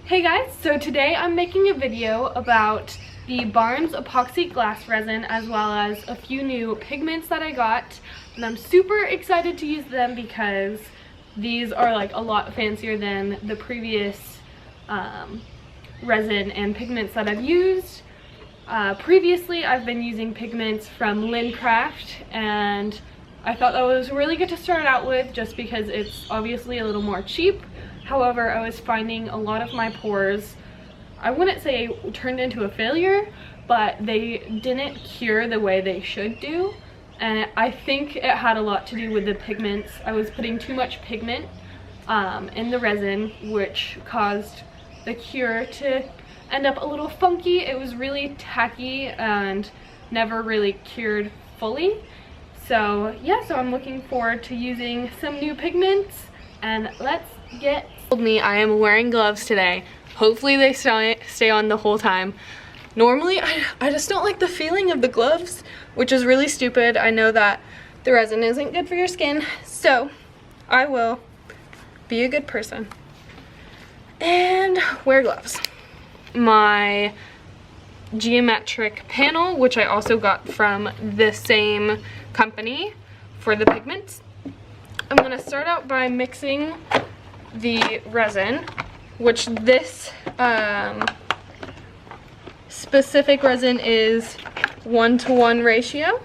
Hey guys, so today I'm making a video about the Barnes epoxy glass resin as well as a few new pigments that I got, and I'm super excited to use them because these are like a lot fancier than the previous resin and pigments that I've used. Previously I've been using pigments from Craft, and I thought that was really good to start out with just because it's obviously a little more cheap. However, I was finding a lot of my pores, I wouldn't say turned into a failure, but they didn't cure the way they should do. And I think it had a lot to do with the pigments. I was putting too much pigment in the resin, which caused the cure to end up a little funky. It was really tacky and never really cured fully. So yeah, so I'm looking forward to using some new pigments, and let's get me. I am wearing gloves today. Hopefully they stay on the whole time. Normally I just don't like the feeling of the gloves, which is really stupid. I know that the resin isn't good for your skin, so I will be a good person and wear gloves. My geometric panel, which I also got from the same company for the pigments. I'm gonna start out by mixing the resin, which this specific resin is 1-to-1 ratio.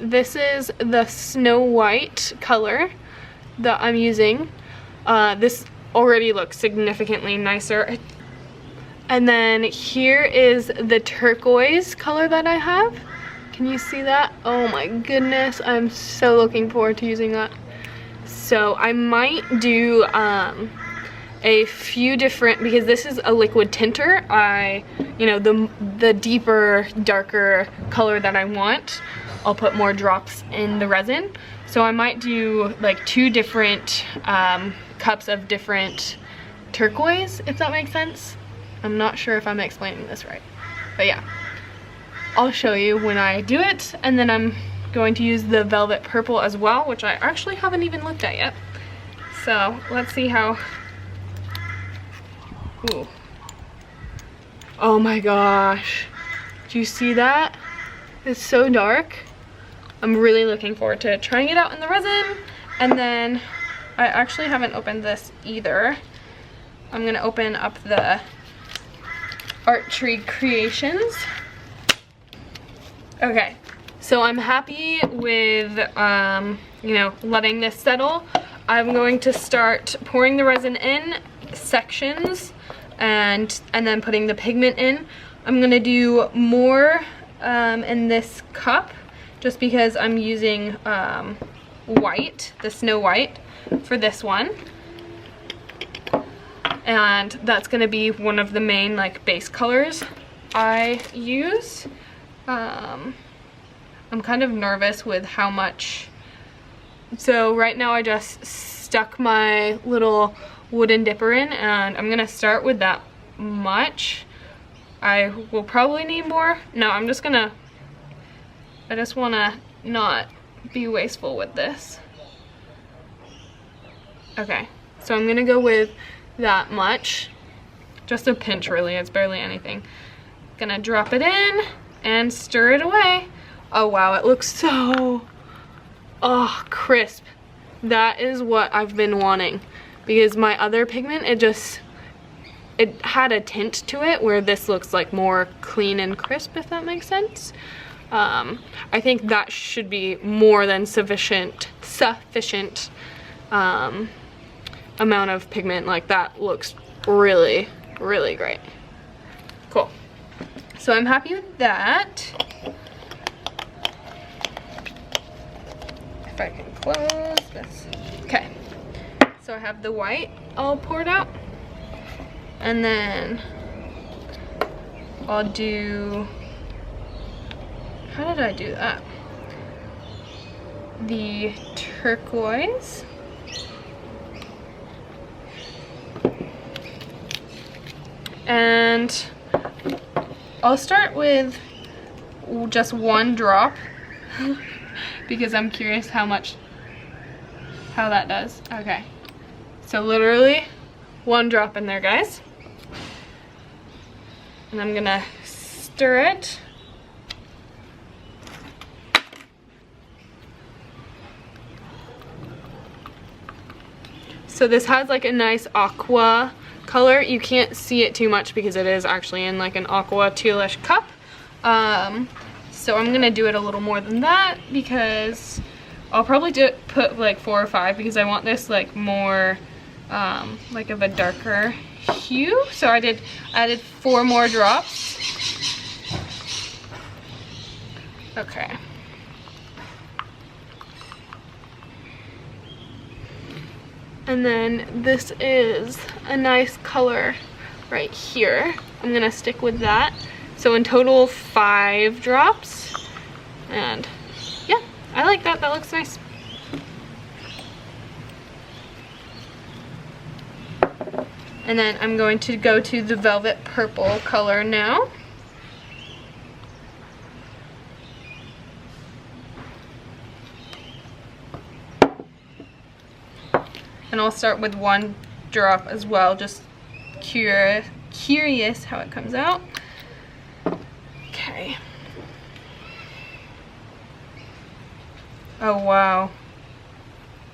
This is the Snow White color that I'm using. This already looks significantly nicer. And then here is the turquoise color that I have. Can you see that? Oh my goodness, I'm so looking forward to using that. So I might do a few different, because this is a liquid tinter. The deeper, darker color that I want, I'll put more drops in the resin. So I might do like 2 different cups of different turquoise, if that makes sense. I'm not sure if I'm explaining this right, but yeah, I'll show you when I do it. And then I'm going to use the velvet purple as well, which I actually haven't even looked at yet. So let's see how. Ooh. Oh my gosh, do you see that? It's so dark. I'm really looking forward to trying it out in the resin. And then I actually haven't opened this either. I'm gonna open up the Art Tree Creations. Okay, so I'm happy with letting this settle. I'm going to start pouring the resin in sections and then putting the pigment in. I'm gonna do more in this cup, just because I'm using white, the Snow White, for this one. And that's gonna be one of the main base colors I use. I'm kind of nervous with how much. So right now I just stuck my little wooden dipper in, and I'm gonna start with that much. I will probably need more. No, I just wanna not be wasteful with this. Okay, so I'm gonna go with that much. Just a pinch really, it's barely anything. Gonna drop it in and stir it away. Oh wow, it looks so, crisp. That is what I've been wanting, because my other pigment, it had a tint to it where this looks like more clean and crisp, if that makes sense. I think that should be more than sufficient amount of pigment. Like, that looks really, really great. Cool. So I'm happy with that. If I can close this. Okay. So I have the white all poured out. And then I'll do, how did I do that? The turquoise. And I'll start with just one drop because I'm curious how that does. Okay, so literally one drop in there, guys. And I'm gonna stir it. So this has like a nice aqua color. You can't see it too much because it is actually in like an aqua tealish cup. So I'm gonna do it a little more than that because I'll probably put like 4 or 5 because I want this like more like of a darker hue. So I added 4 more drops. Okay. And then this is a nice color right here. I'm gonna stick with that. So in total 5 drops. And yeah, I like that, that looks nice. And then I'm going to go to the velvet purple color now. And I'll start with 1 drop as well, just curious how it comes out. Okay. Oh wow,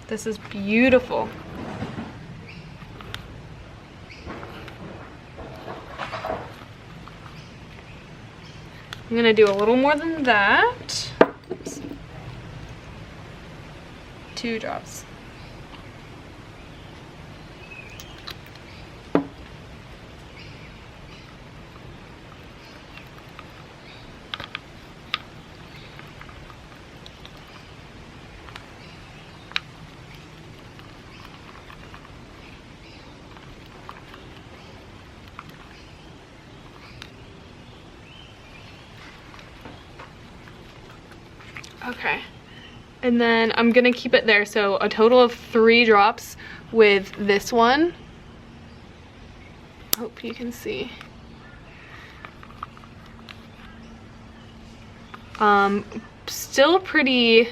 this is beautiful. I'm gonna do a little more than that. Oops. 2 drops. Okay, and then I'm gonna keep it there, so a total of 3 drops with this one. Hope you can see. Still pretty,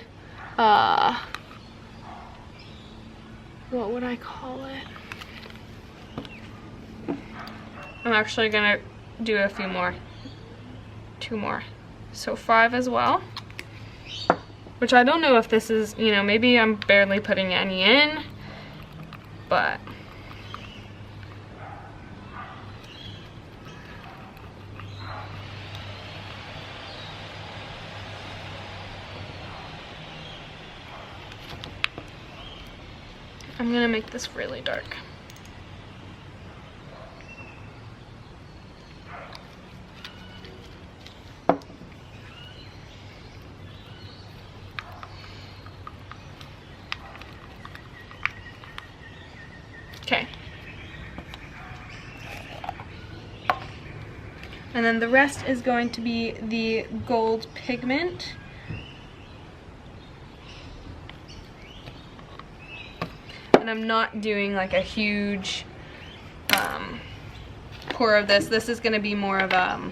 what would I call it? I'm actually gonna do a few more, 2 more, so 5 as well. Which I don't know if this is, you know, maybe I'm barely putting any in, but I'm gonna make this really dark. Okay. And then the rest is going to be the gold pigment. And I'm not doing like a huge pour of this. This is going to be more of an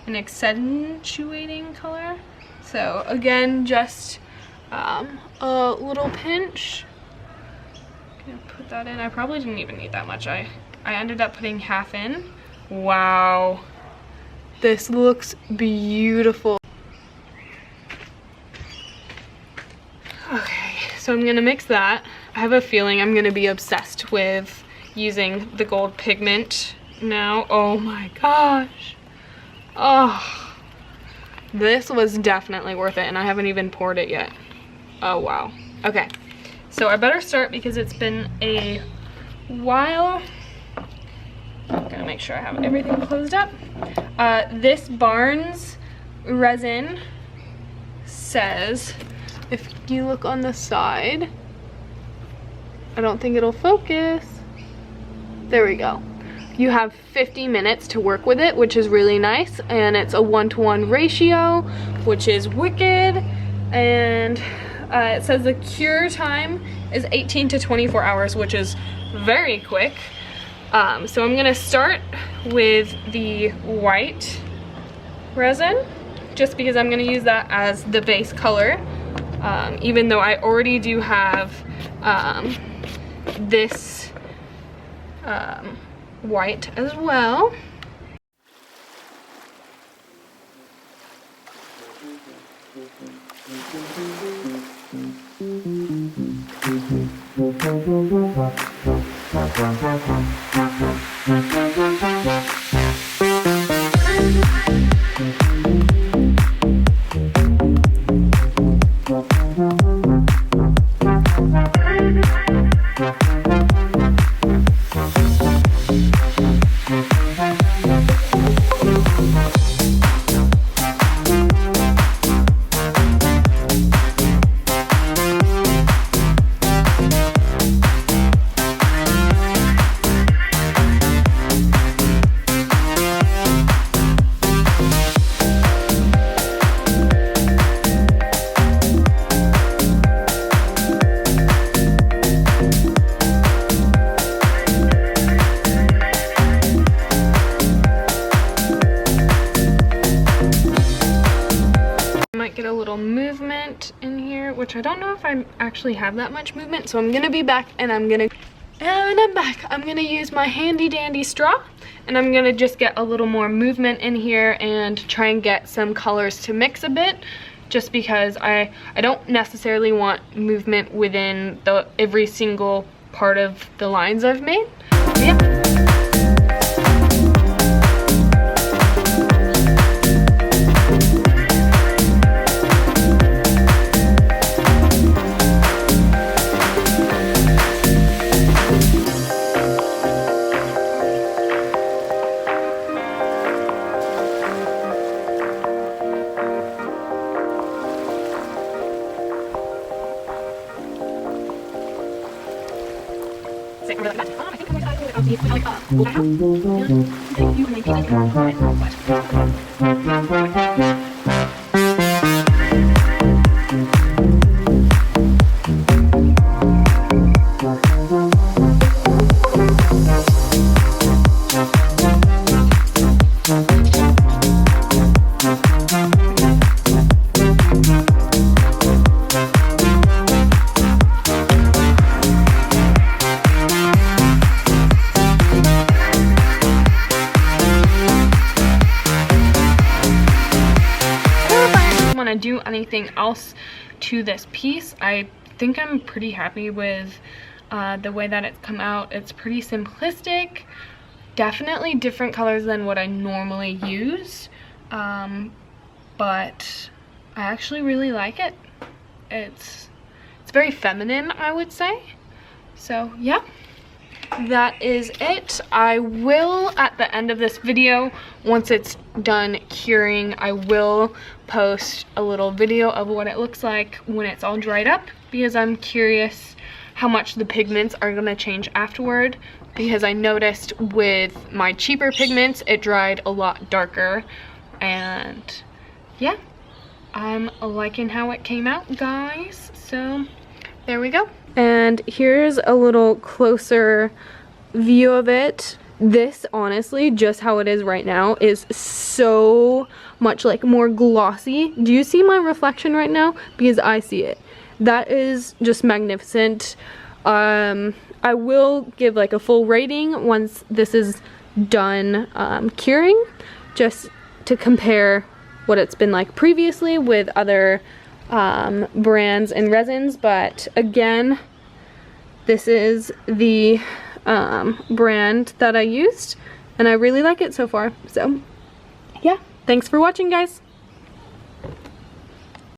accentuating color. So again, just a little pinch. I'm gonna put that in. I probably didn't even need that much. I ended up putting half in. Wow. This looks beautiful. Okay, so I'm gonna mix that. I have a feeling I'm gonna be obsessed with using the gold pigment now. Oh my gosh. Oh, this was definitely worth it, and I haven't even poured it yet. Oh wow. Okay, so I better start because it's been a while. I'm gonna make sure I have everything closed up. This Barnes resin says, if you look on the side, I don't think it'll focus. There we go. You have 50 minutes to work with it, which is really nice, and it's a 1-to-1 ratio, which is wicked. And it says the cure time is 18 to 24 hours, which is very quick. So I'm gonna start with the white resin, just because I'm gonna use that as the base color, even though I already do have this white as well. Get a little movement in here, which I don't know if I actually have that much movement, so I'm gonna be back, and I'm back. I'm gonna use my handy dandy straw, and I'm gonna just get a little more movement in here and try and get some colors to mix a bit, just because I don't necessarily want movement within every single part of the lines I've made. Yeah. Do anything else to this piece. I think I'm pretty happy with the way that it's come out. It's pretty simplistic, definitely different colors than what I normally use, but I actually really like it. It's very feminine, I would say. So yeah, that is it. I will, at the end of this video, once it's done curing, I will post a little video of what it looks like when it's all dried up, because I'm curious how much the pigments are gonna change afterward, because I noticed with my cheaper pigments it dried a lot darker. And yeah, I'm liking how it came out, guys. So there we go. And here's a little closer view of it. This, honestly, just how it is right now, is so much like more glossy. Do you see my reflection right now? Because I see it. That is just magnificent. I will give like a full rating once this is done curing, just to compare what it's been like previously with other brands and resins. But again, this is the brand that I used, and I really like it so far. So yeah, thanks for watching, guys.